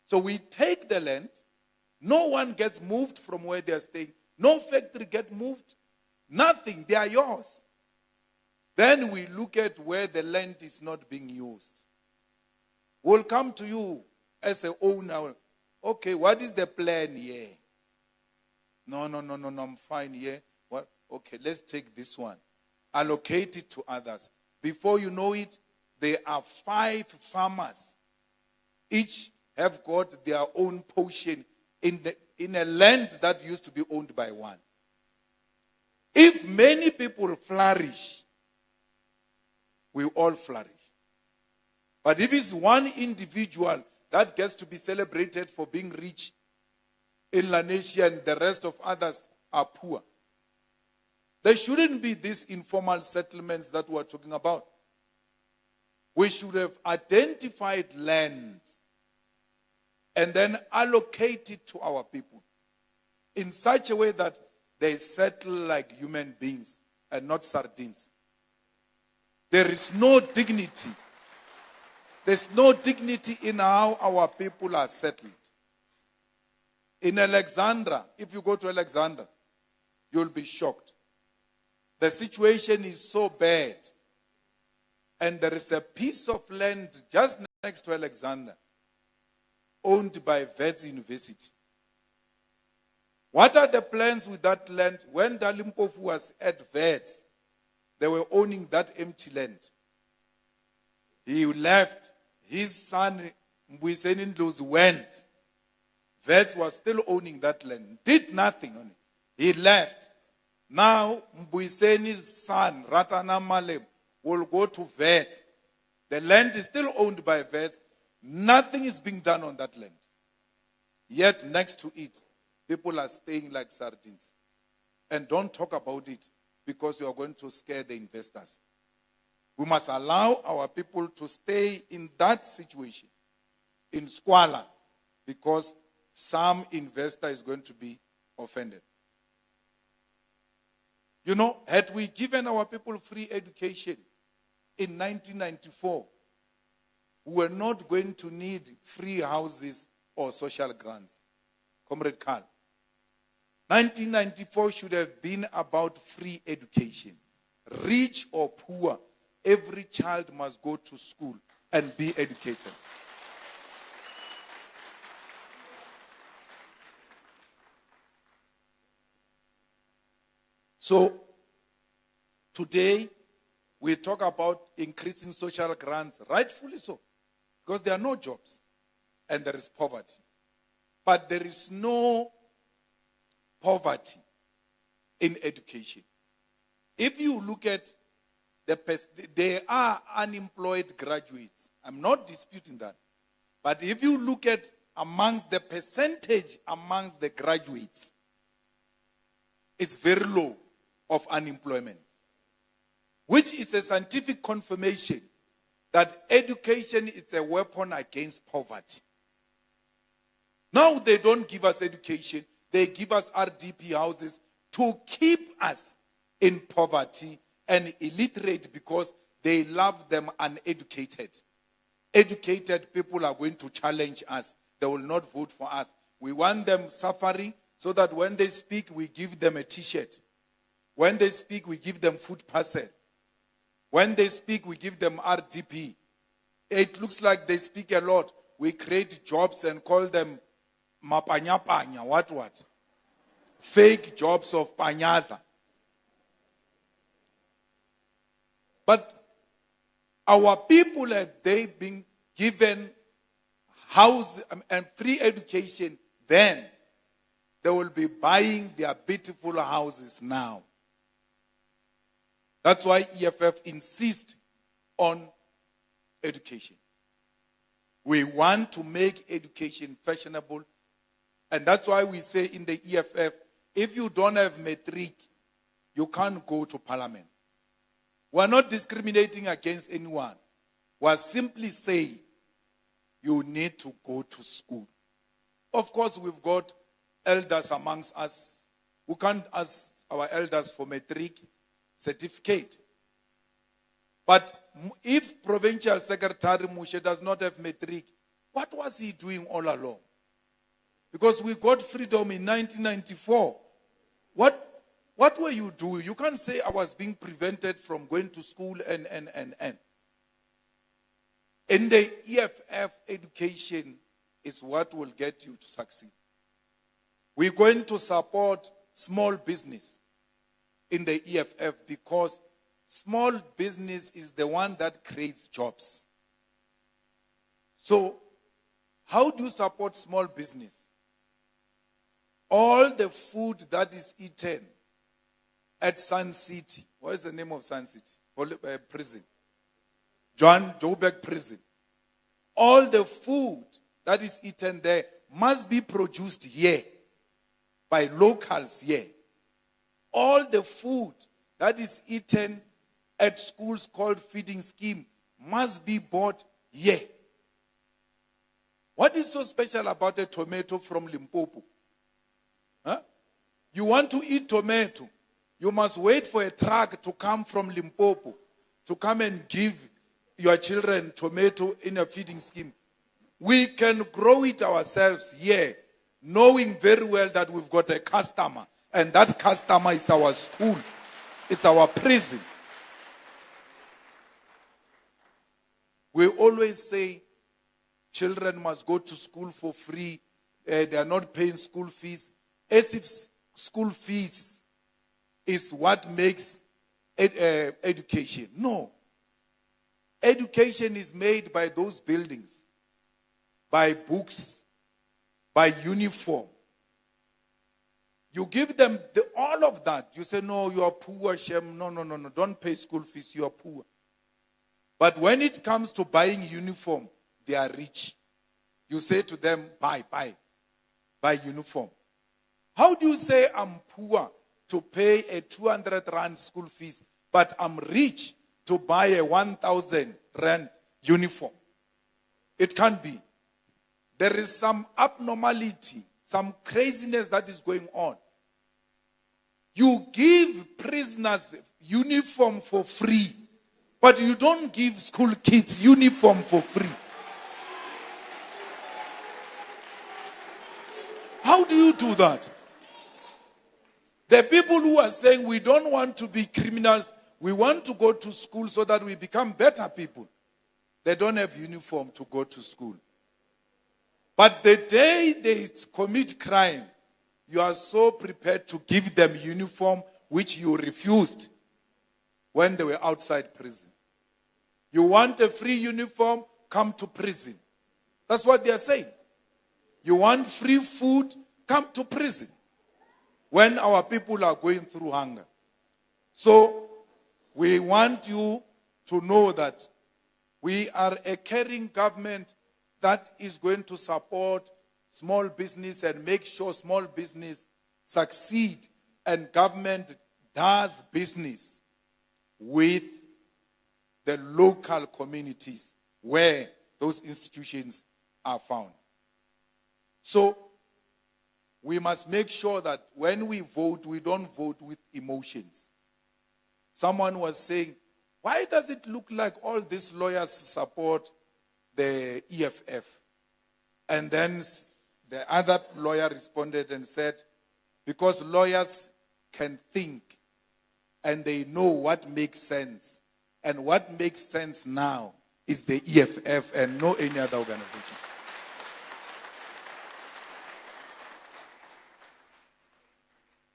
So we take the land. No one gets moved from where they are staying. No factory gets moved. Nothing. They are yours. Then we look at where the land is not being used. We'll come to you as an owner. Okay, what is the plan here? No, I'm fine here. What? Okay, let's take this one. Allocate it to others. Before you know it, there are 5 farmers. Each have got their own portion in a land that used to be owned by one. If many people flourish, we all flourish. But if it's one individual that gets to be celebrated for being rich in Lanesia and the rest of others are poor, there shouldn't be these informal settlements that we're talking about. We should have identified land and then allocate it to our people in such a way that they settle like human beings and not sardines. There is no dignity. There's no dignity in how our people are settled. In Alexandra, if you go to Alexandra, you'll be shocked. The situation is so bad. And there is a piece of land just next to Alexandra, owned by Wits University. What are the plans with that land? When Dalimpofu was at Wits, they were owning that empty land. He left. His son, Mbuyiseni Ndlozi, went. Wits was still owning that land. Did nothing on it. He left. Now, Mbuyiseni's son, Ratana Malem, will go to Wits. The land is still owned by Wits. Nothing is being done on that land. Yet, next to it, people are staying like sardines. And don't talk about it because you are going to scare the investors. We must allow our people to stay in that situation, in squalor, because some investor is going to be offended. You know, had we given our people free education in 1994, we were not going to need free houses or social grants. Comrade Carl, 1994 should have been about free education. Rich or poor, every child must go to school and be educated. So, today, we talk about increasing social grants, rightfully so, because there are no jobs and there is poverty. But there is no poverty in education. If you look at there are unemployed graduates. I'm not disputing that. But if you look at amongst the percentage amongst the graduates, it's very low of unemployment, which is a scientific confirmation that education is a weapon against poverty. Now they don't give us education, they give us RDP houses to keep us in poverty and illiterate because they love them uneducated. Educated people are going to challenge us. They will not vote for us. We want them suffering so that when they speak, we give them a t-shirt. When they speak, we give them food parcel. When they speak, we give them RDP. It looks like they speak a lot. We create jobs and call them mapanya-panya, what? Fake jobs of panyaza. But our people, have they been given house and free education, then they will be buying their beautiful houses now. That's why EFF insists on education. We want to make education fashionable. And that's why we say in the EFF, if you don't have matric, you can't go to parliament. We're not discriminating against anyone. We're simply saying you need to go to school. Of course, we've got elders amongst us who can't ask our elders for matric certificate. But if Provincial Secretary Mushe does not have matric, What was he doing all along? Because we got freedom in 1994. What were you doing? You can't say I was being prevented from going to school and. In the EFF, education is what will get you to succeed. We're going to support small business in the EFF because small business is the one that creates jobs. So, how do you support small business? All the food that is eaten at Sun City, what is the name of Sun City? Prison. John Joburg Prison. All the food that is eaten there must be produced here by locals here. All the food that is eaten at schools called feeding scheme must be bought here. What is so special about a tomato from Limpopo? Huh? You want to eat tomato, you must wait for a truck to come from Limpopo to come and give your children tomato in a feeding scheme. We can grow it ourselves here, knowing very well that we've got a customer, and that customer is our school. It's our prison. We always say children must go to school for free. They are not paying school fees. As if school fees is what makes education. No. Education is made by those buildings, by books, by uniform. You give them all of that. You say, no, you are poor, Shem. No, don't pay school fees, you are poor. But when it comes to buying uniform, they are rich. You say to them, buy uniform. How do you say I'm poor to pay a 200 rand school fees, but I'm rich to buy a 1,000 rand uniform? It can't be. There is some abnormality, some craziness that is going on. You give prisoners uniform for free, but you don't give school kids uniform for free. How do you do that? The people who are saying we don't want to be criminals, we want to go to school so that we become better people. They don't have uniform to go to school. But the day they commit crime, you are so prepared to give them uniform which you refused when they were outside prison. You want a free uniform, come to prison. That's what they are saying. You want free food, come to prison. When our people are going through hunger. So, we want you to know that we are a caring government that is going to support small business and make sure small business succeed, and government does business with the local communities where those institutions are found. So, we must make sure that when we vote, we don't vote with emotions. Someone was saying, why does it look like all these lawyers support the EFF? And then the other lawyer responded and said, because lawyers can think and they know what makes sense. And what makes sense now is the EFF and no any other organization.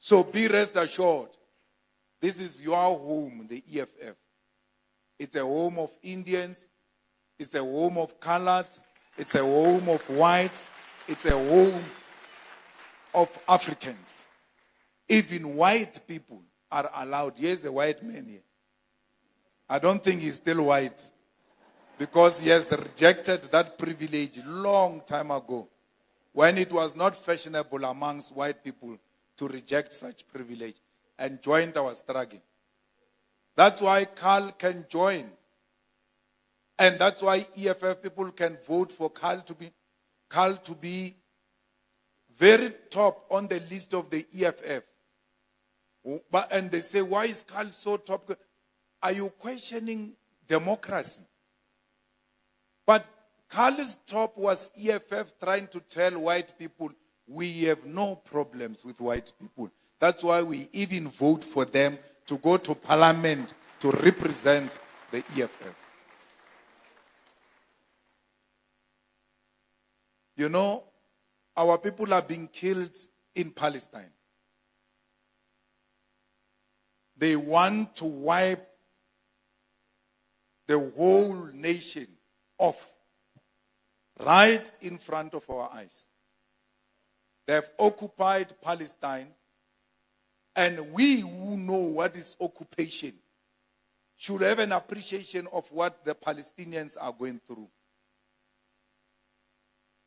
So be rest assured, this is your home, the EFF. It's a home of Indians, it's a home of colored, it's a home of whites, it's a home of Africans. Even white people are allowed. Here's a white man here. I don't think he's still white because he has rejected that privilege long time ago when it was not fashionable amongst white people to reject such privilege and joined our struggle. That's why Carl can join. And that's why EFF people can vote for Carl to be very top on the list of the EFF. And they say, why is Carl so top? Are you questioning democracy? But Carly's top was EFF trying to tell white people, we have no problems with white people. That's why we even vote for them to go to parliament to represent the EFF. You know, our people are being killed in Palestine. They want to wipe the whole nation off right in front of our eyes. They have occupied Palestine, and we who know what is occupation should have an appreciation of what the Palestinians are going through.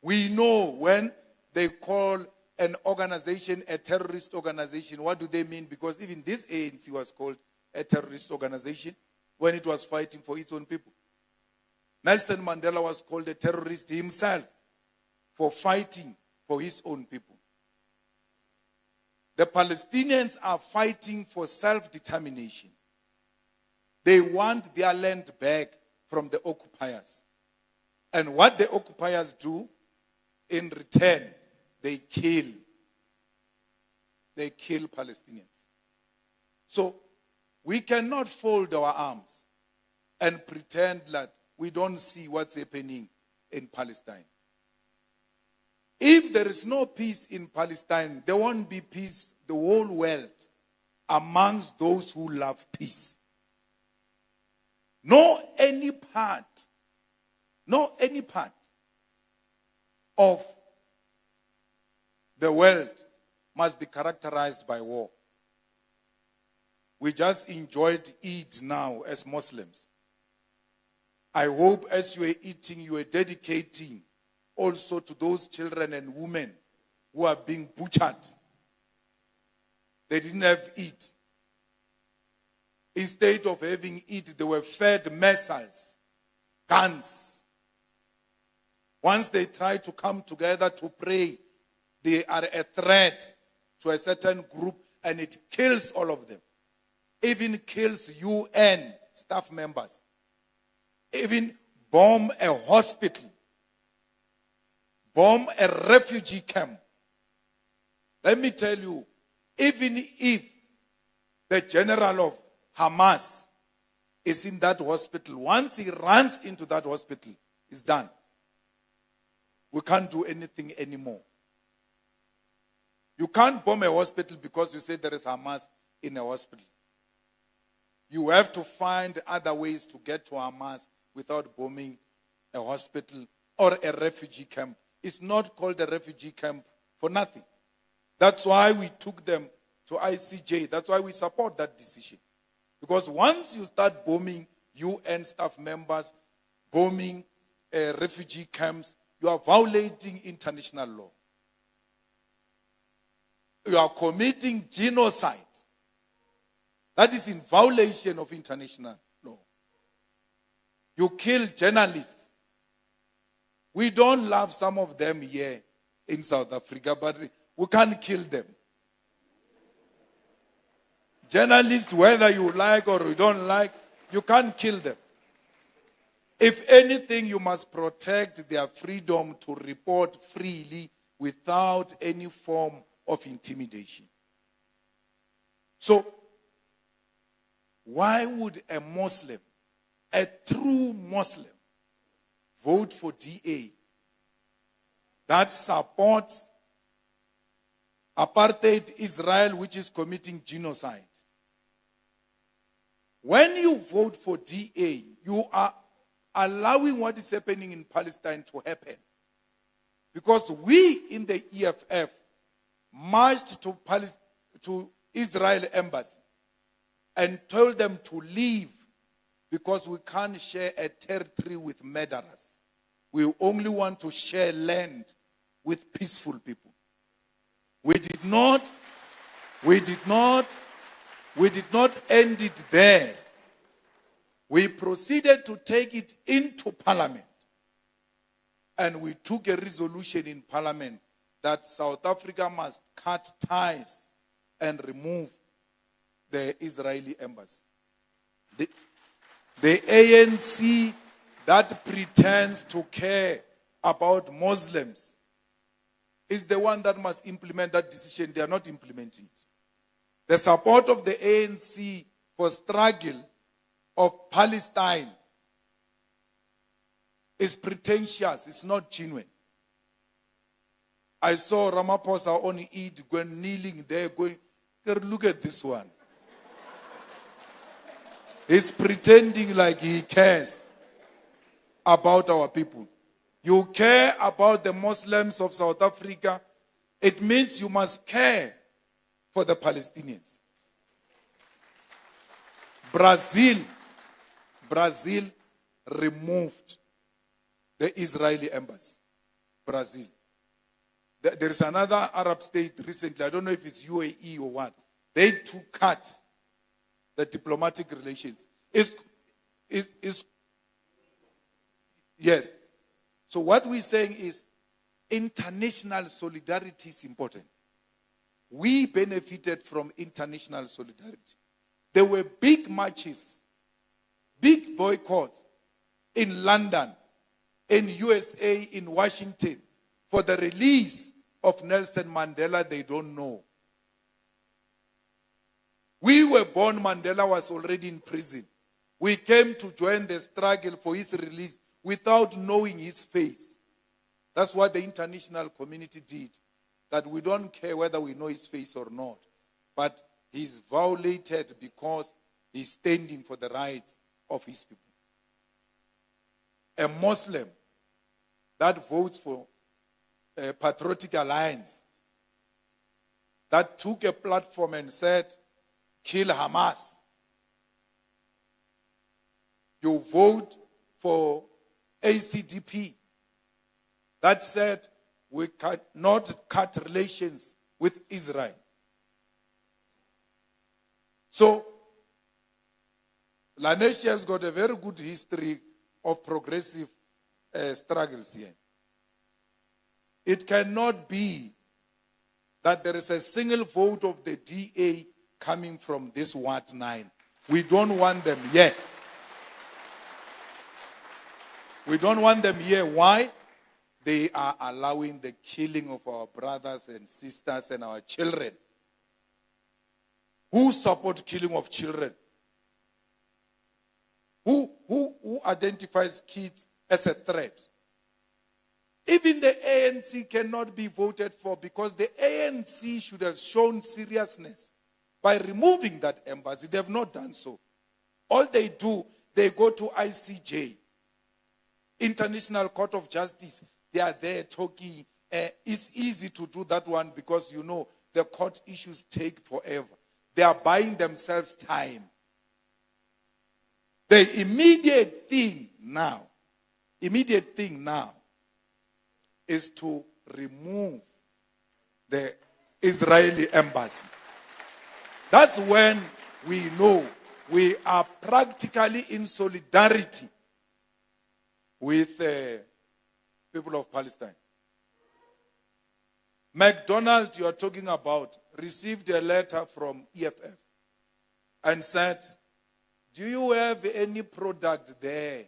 We know when they call an organization a terrorist organization, what do they mean? Because even this ANC was called a terrorist organization when it was fighting for its own people. Nelson Mandela was called a terrorist himself for fighting for his own people. The Palestinians are fighting for self-determination. They want their land back from the occupiers. And what the occupiers do, in return, they kill Palestinians. So we cannot fold our arms and pretend that we don't see what's happening in Palestine. If there is no peace in Palestine, there won't be peace the whole world amongst those who love peace. No any part of the world must be characterized by war. We just enjoyed Eid now as Muslims. I hope as you are eating, you are dedicating also to those children and women who are being butchered. They didn't have Eid. Instead of having Eid, they were fed missiles, guns. Once they try to come together to pray, they are a threat to a certain group, and it kills all of them. Even kills UN staff members. Even bomb a hospital. Bomb a refugee camp. Let me tell you, even if the general of Hamas is in that hospital, once he runs into that hospital, it's done. We can't do anything anymore. You can't bomb a hospital because you say there is Hamas in a hospital. You have to find other ways to get to Hamas without bombing a hospital or a refugee camp. It's not called a refugee camp for nothing. That's why we took them to ICJ. That's why we support that decision. Because once you start bombing UN staff members, bombing refugee camps, you are violating international law. You are committing genocide. That is in violation of international law. You kill journalists. We don't love some of them here in South Africa, but we can't kill them. Journalists, whether you like or you don't like, you can't kill them. If anything, you must protect their freedom to report freely without any form of intimidation. So, why would a Muslim, a true Muslim, vote for DA that supports apartheid Israel, which is committing genocide? When you vote for DA, you are allowing what is happening in Palestine to happen. Because we in the EFF marched to Israel embassy and told them to leave because we can't share a territory with murderers. We only want to share land with peaceful people. We did not end it there. We proceeded to take it into Parliament. And we took a resolution in Parliament that South Africa must cut ties and remove the Israeli embassy. The ANC that pretends to care about Muslims is the one that must implement that decision. They are not implementing it. The support of the ANC for struggle of Palestine is pretentious. It's not genuine. I saw Ramaphosa on Eid going kneeling there, going, look at this one. He's pretending like he cares about our people. You care about the Muslims of South Africa, it means you must care for the Palestinians. Brazil removed the Israeli embassy. Brazil. There is another Arab state recently, I don't know if it's UAE or what. They too cut the diplomatic relations. Yes. So what we're saying is international solidarity is important. We benefited from international solidarity. There were big marches, big boycotts in London, in USA, in Washington, for the release of Nelson Mandela. They don't know. We were born, Mandela was already in prison. We came to join the struggle for his release without knowing his face. That's what the international community did. That we don't care whether we know his face or not. But he's violated because he's standing for the rights of his people. A Muslim that votes for a Patriotic Alliance, that took a platform and said, kill Hamas. You vote for ACDP, that said, we cannot cut relations with Israel. So, Lanesia has got a very good history of progressive struggles here. It cannot be that there is a single vote of the DA coming from this Ward 9. We don't want them here. We don't want them here. Why? They are allowing the killing of our brothers and sisters and our children. Who support killing of children? Who identifies kids as a threat? Even the ANC cannot be voted for because the ANC should have shown seriousness by removing that embassy. They have not done so. All they do, they go to ICJ, International Court of Justice. They are there talking. It's easy to do that one because, you know, the court issues take forever. They are buying themselves time. The immediate thing now is to remove the Israeli embassy. That's when we know we are practically in solidarity with the people of Palestine. McDonald's, you are talking about, received a letter from EFF and said, do you have any product there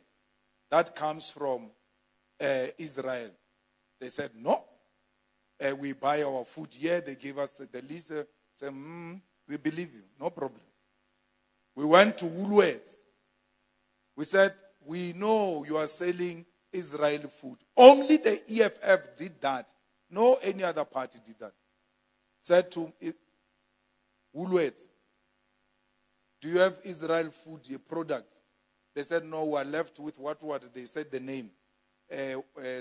that comes from Israel? They said, no. We buy our food here. They gave us the list. Said, we believe you. No problem. We went to Woolworths. We said, we know you are selling Israeli food. Only the EFF did that. No any other party did that. Said to Woolworths, do you have Israel food products? They said, no, we are left with what they said the name.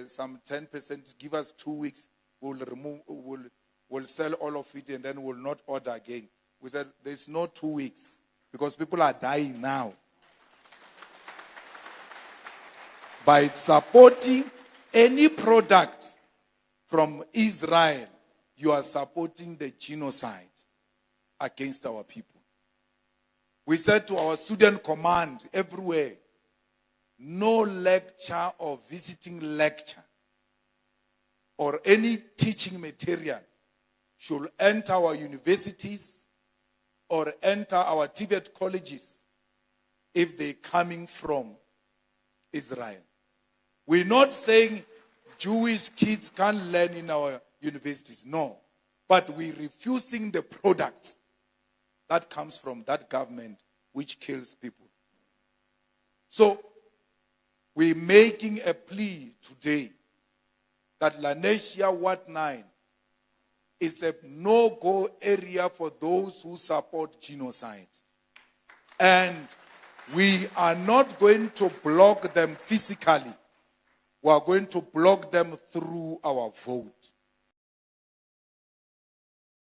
Some 10%, give us 2 weeks, we'll sell all of it and then we'll not order again. We said, there's no 2 weeks because people are dying now. By supporting any product from Israel, you are supporting the genocide against our people. We said to our student command everywhere, no lecture or visiting lecture or any teaching material should enter our universities or enter our TVET colleges if they're coming from Israel. We're not saying Jewish kids can't learn in our universities. No. But we're refusing the products that comes from that government which kills people. So, we're making a plea today that Lanesia Ward 9 is a no-go area for those who support genocide. And we are not going to block them physically. We are going to block them through our vote.